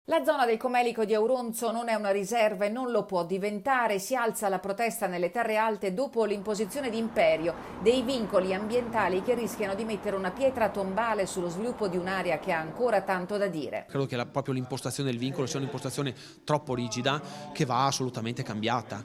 La zona del Comelico di Auronzo non è una riserva e non lo può diventare. Si alza la protesta nelle terre alte dopo l'imposizione d'imperio dei vincoli ambientali che rischiano di mettere una pietra tombale sullo sviluppo di un'area che ha ancora tanto da dire. Credo che proprio l'impostazione del vincolo sia un'impostazione troppo rigida che va assolutamente cambiata.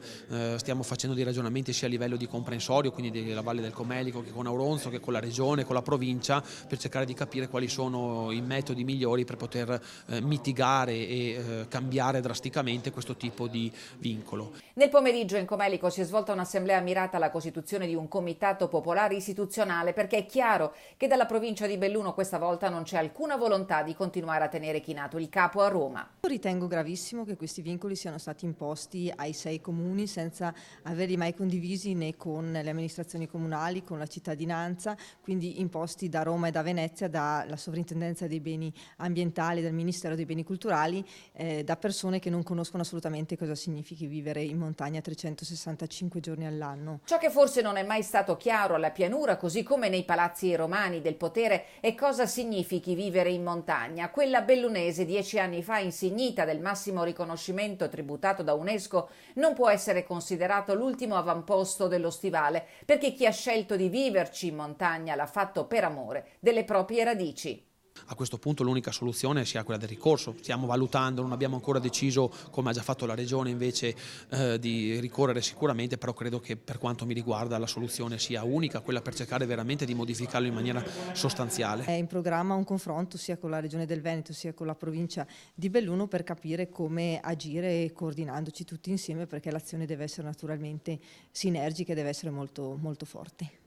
Stiamo facendo dei ragionamenti sia a livello di comprensorio, quindi della Valle del Comelico, che con Auronzo, che con la regione, con la provincia, per cercare di capire quali sono i metodi migliori per poter mitigare e cambiare drasticamente questo tipo di vincolo. Nel pomeriggio in Comelico si è svolta un'assemblea mirata alla costituzione di un comitato popolare istituzionale, perché è chiaro che dalla provincia di Belluno questa volta non c'è alcuna volontà di continuare a tenere chinato il capo a Roma. Ritengo gravissimo che questi vincoli siano stati imposti ai 6 comuni senza averli mai condivisi né con le amministrazioni comunali, con la cittadinanza, quindi imposti da Roma e da Venezia, dalla Sovrintendenza dei Beni Ambientali, dal Ministero dei Beni Culturali, da persone che non conoscono assolutamente cosa significhi vivere in montagna 365 giorni all'anno. Ciò che forse non è mai stato chiaro alla pianura, così come nei palazzi romani del potere, è cosa significhi vivere in montagna. Quella bellunese 10 anni fa insignita del massimo riconoscimento tributato da UNESCO non può essere considerato l'ultimo avamposto dello stivale, perché chi ha scelto di viverci in montagna l'ha fatto per amore delle proprie radici. A questo punto l'unica soluzione sia quella del ricorso. Stiamo valutando, non abbiamo ancora deciso, come ha già fatto la Regione invece, di ricorrere sicuramente, però credo che per quanto mi riguarda la soluzione sia unica, quella per cercare veramente di modificarlo in maniera sostanziale. È in programma un confronto sia con la Regione del Veneto sia con la provincia di Belluno per capire come agire coordinandoci tutti insieme, perché l'azione deve essere naturalmente sinergica e deve essere molto, molto forte.